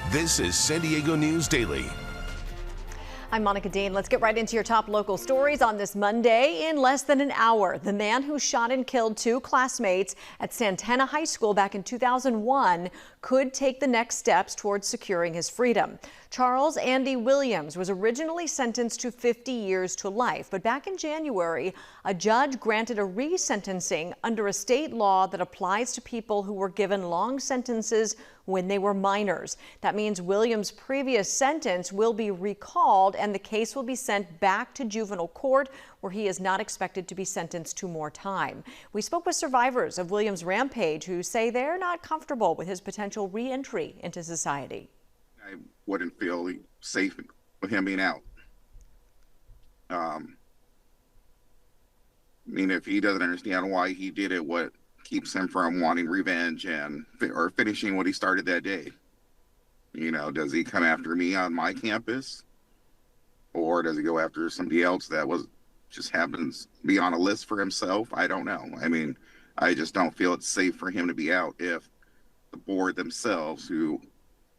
This is San Diego News Daily. I'm Monica Dean. Let's get right into your top local stories on this Monday. In less than an hour, the man who shot and killed two classmates at Santana High School back in 2001 could take the next steps towards securing his freedom. Charles Andy Williams was originally sentenced to 50 years to life, but back in January, a judge granted a resentencing under a state law that applies to people who were given long sentences when they were minors. That means Williams' previous sentence will be recalled and the case will be sent back to juvenile court, where he is not expected to be sentenced to more time. We spoke with survivors of Williams' rampage who say they're not comfortable with his potential re-entry into society. I wouldn't feel safe with him being out. I mean, if he doesn't understand why he did it, what keeps him from wanting revenge or finishing what he started that day? You know, does he come after me on my campus, or does he go after somebody else that just happens to be on a list for himself? I don't know. I mean, I just don't feel it's safe for him to be out if the board themselves, who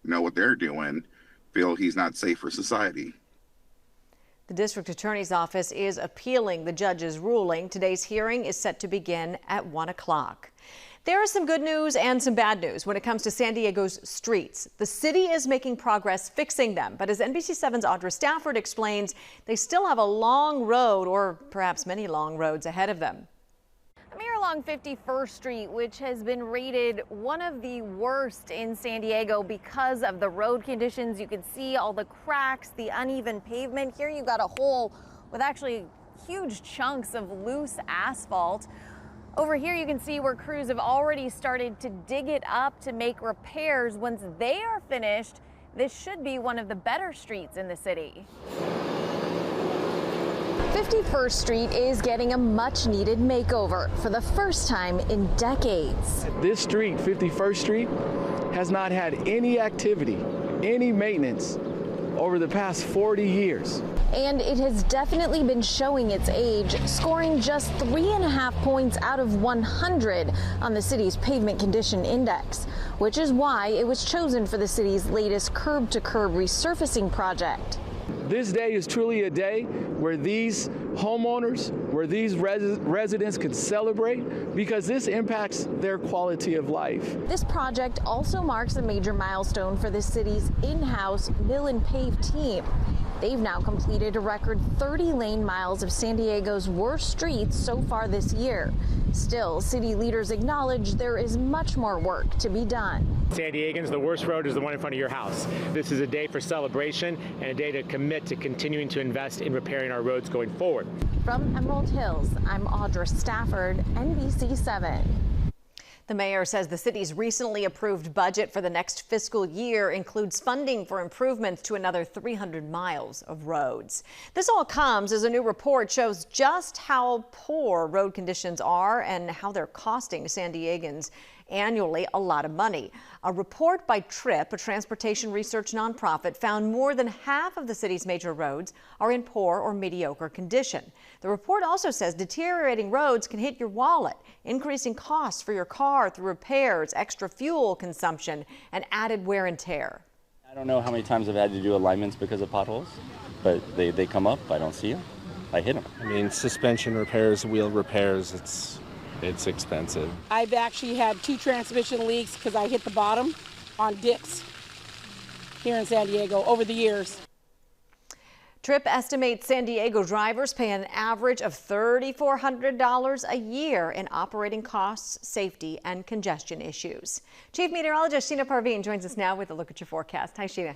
know what they're doing, feel he's not safe for society. The district attorney's office is appealing the judge's ruling. Today's hearing is set to begin at 1 o'clock. There is some good news and some bad news when it comes to San Diego's streets. The city is making progress fixing them, but as NBC7's Audra Stafford explains, they still have a long road, or perhaps many long roads, ahead of them. I'm here along 51st Street, which has been rated one of the worst in San Diego because of the road conditions. You can see all the cracks, the uneven pavement. Here you've got a hole with actually huge chunks of loose asphalt. Over here you can see where crews have already started to dig it up to make repairs. Once they are finished, this should be one of the better streets in the city. 51st Street is getting a much needed makeover for the first time in decades. This street, 51st Street, has not had any activity, any maintenance over the past 40 years. And it has definitely been showing its age, scoring just 3.5 points out of 100 on the city's pavement condition index, which is why it was chosen for the city's latest curb-to-curb resurfacing project. This day is truly a day where these homeowners, where these residents can celebrate, because this impacts their quality of life. This project also marks a major milestone for the city's in-house mill and pave team. They've now completed a record 30 lane miles of San Diego's worst streets so far this year. Still, city leaders acknowledge there is much more work to be done. San Diegans, the worst road is the one in front of your house. This is a day for celebration and a day to commit to continuing to invest in repairing our roads going forward. From Emerald Hills, I'm Audra Stafford, NBC7. The mayor says the city's recently approved budget for the next fiscal year includes funding for improvements to another 300 miles of roads. This all comes as a new report shows just how poor road conditions are and how they're costing San Diegans annually a lot of money. A report by TRIP, a transportation research nonprofit, found more than half of the city's major roads are in poor or mediocre condition. The report also says deteriorating roads can hit your wallet, increasing costs for your car through repairs, extra fuel consumption, and added wear and tear. I don't know how many times I've had to do alignments because of potholes, but they come up, I don't see them, I hit them. I mean, suspension repairs, wheel repairs, it's expensive. I've actually had 2 transmission leaks because I hit the bottom on dips here in San Diego over the years. TRIP estimates San Diego drivers pay an average of $3,400 a year in operating costs, safety, and congestion issues. Chief Meteorologist Sheena Parveen joins us now with a look at your forecast. Hi, Sheena.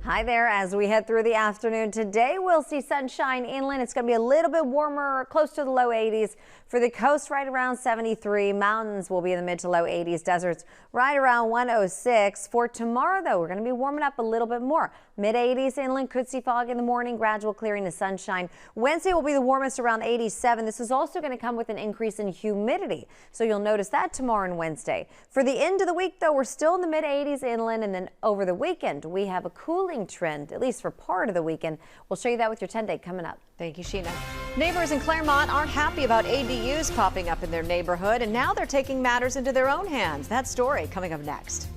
Hi there. As we head through the afternoon today, we'll see sunshine inland. It's going to be a little bit warmer, close to the low 80s. For the coast, right around 73. Mountains will be in the mid to low 80s. Deserts right around 106. For tomorrow, though, we're going to be warming up a little bit more. Mid 80s inland, could see fog in the morning, gradual clearing to sunshine. Wednesday will be the warmest, around 87. This is also going to come with an increase in humidity, so you'll notice that tomorrow and Wednesday. For the end of the week, though, we're still in the mid 80s inland, and then over the weekend, we have a cooling trend, at least for part of the weekend. We'll show you that with your 10-day coming up. Thank you, Sheena. Neighbors in Claremont aren't happy about ADUs popping up in their neighborhood, and now they're taking matters into their own hands. That story coming up next.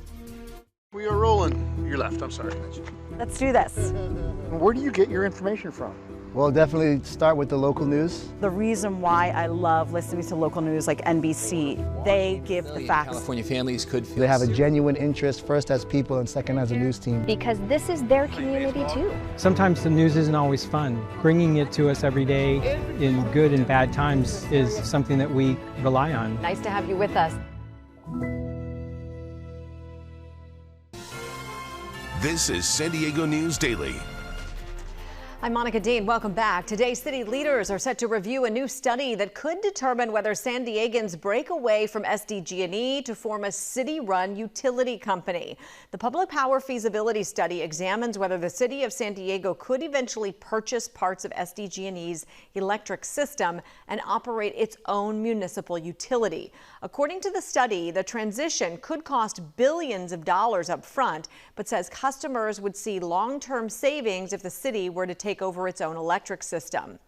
We are rolling. Your left, I'm sorry. Let's do this. Where do you get your information from? Well, definitely start with the local news. The reason why I love listening to local news like NBC, they give the facts. California families could feel they have a genuine interest, first as people and second as a news team. Because this is their community too. Sometimes the news isn't always fun. Bringing it to us every day in good and bad times is something that we rely on. Nice to have you with us. This is San Diego News Daily. I'm Monica Dean. Welcome back. Today, city leaders are set to review a new study that could determine whether San Diegans break away from SDG&E to form a city-run utility company. The Public Power Feasibility Study examines whether the city of San Diego could eventually purchase parts of SDG&E's electric system and operate its own municipal utility. According to the study, the transition could cost billions of dollars up front, but says customers would see long-term savings if the city were to take over its own electric system.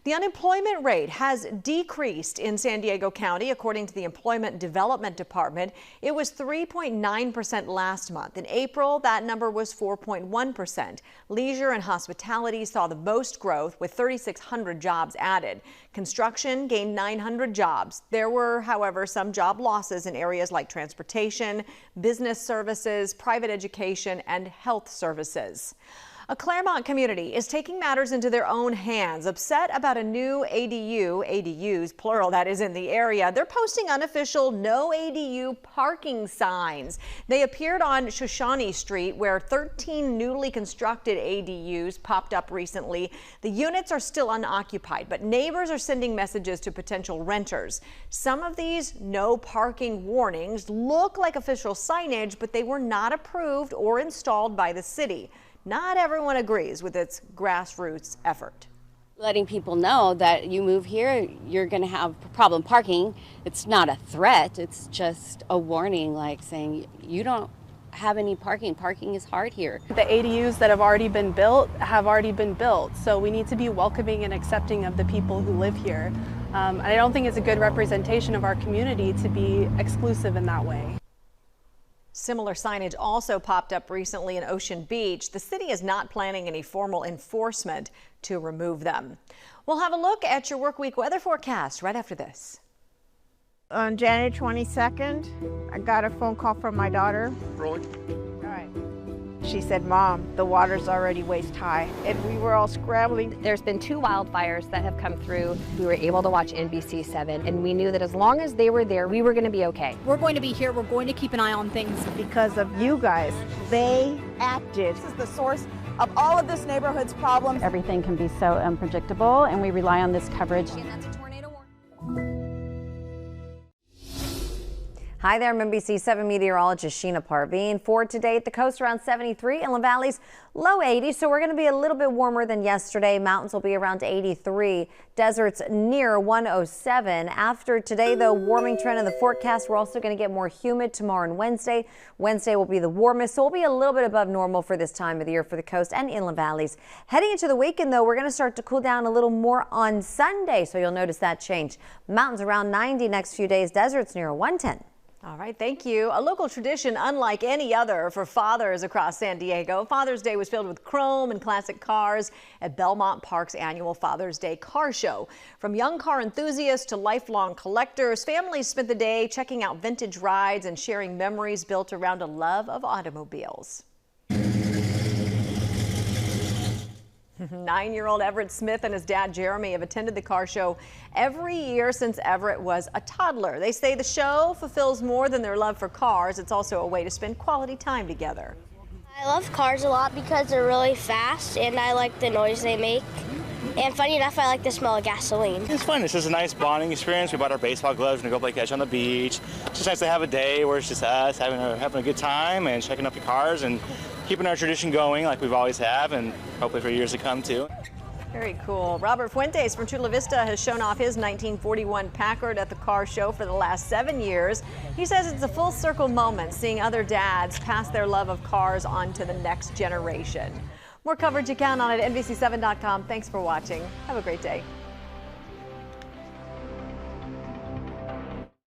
The unemployment rate has decreased in San Diego County, according to the Employment Development Department. It was 3.9% last month. In April, that number was 4.1%. Leisure and hospitality saw the most growth, with 3,600 jobs added. Construction gained 900 jobs. There were, however, some job losses in areas like transportation, business services, private education, and health services. A Claremont community is taking matters into their own hands, upset about a new ADUs, plural, that is in the area. They're posting unofficial no ADU parking signs. They appeared on Shoshone Street, where 13 newly constructed ADUs popped up recently. The units are still unoccupied, but neighbors are sending messages to potential renters. Some of these no parking warnings look like official signage, but they were not approved or installed by the city. Not everyone agrees with its grassroots effort. Letting people know that you move here, you're going to have problem parking. It's not a threat. It's just a warning, like saying you don't have any parking. Parking is hard here. The ADUs that have already been built have already been built. So we need to be welcoming and accepting of the people who live here. And I don't think it's a good representation of our community to be exclusive in that way. Similar signage also popped up recently in Ocean Beach. The city is not planning any formal enforcement to remove them. We'll have a look at your workweek weather forecast right after this. On January 22nd, I got a phone call from my daughter. Rolling. All right. She said, "Mom, the water's already waist high," and we were all scrambling. There's been 2 wildfires that have come through. We were able to watch NBC 7, and we knew that as long as they were there, we were going to be okay. We're going to be here. We're going to keep an eye on things. Because of you guys, they acted. This is the source of all of this neighborhood's problems. Everything can be so unpredictable, and we rely on this coverage. Hi there, I'm NBC 7 meteorologist Sheena Parveen. For today at the coast around 73, inland valleys low 80, so we're going to be a little bit warmer than yesterday. Mountains will be around 83, deserts near 107. After today, the warming trend in the forecast, we're also going to get more humid tomorrow and Wednesday. Wednesday will be the warmest, so we'll be a little bit above normal for this time of the year for the coast and inland valleys. Heading into the weekend, though, we're going to start to cool down a little more on Sunday, so you'll notice that change. Mountains around 90 next few days, deserts near 110. All right, thank you. A local tradition unlike any other for fathers across San Diego. Father's Day was filled with chrome and classic cars at Belmont Park's annual Father's Day car show. From young car enthusiasts to lifelong collectors, families spent the day checking out vintage rides and sharing memories built around a love of automobiles. 9-year-old Everett Smith and his dad Jeremy have attended the car show every year since Everett was a toddler. They say the show fulfills more than their love for cars. It's also a way to spend quality time together. I love cars a lot because they're really fast and I like the noise they make. And funny enough, I like the smell of gasoline. It's fun. It's just a nice bonding experience. We bought our baseball gloves and go play catch on the beach. It's just nice to have a day where it's just us having a good time and checking out the cars and keeping our tradition going like we've always have, and hopefully for years to come too. Very cool. Robert Fuentes from Chula Vista has shown off his 1941 Packard at the car show for the last 7 years. He says it's a full circle moment seeing other dads pass their love of cars on to the next generation. More coverage you can on at NBC7.com. Thanks for watching. Have a great day.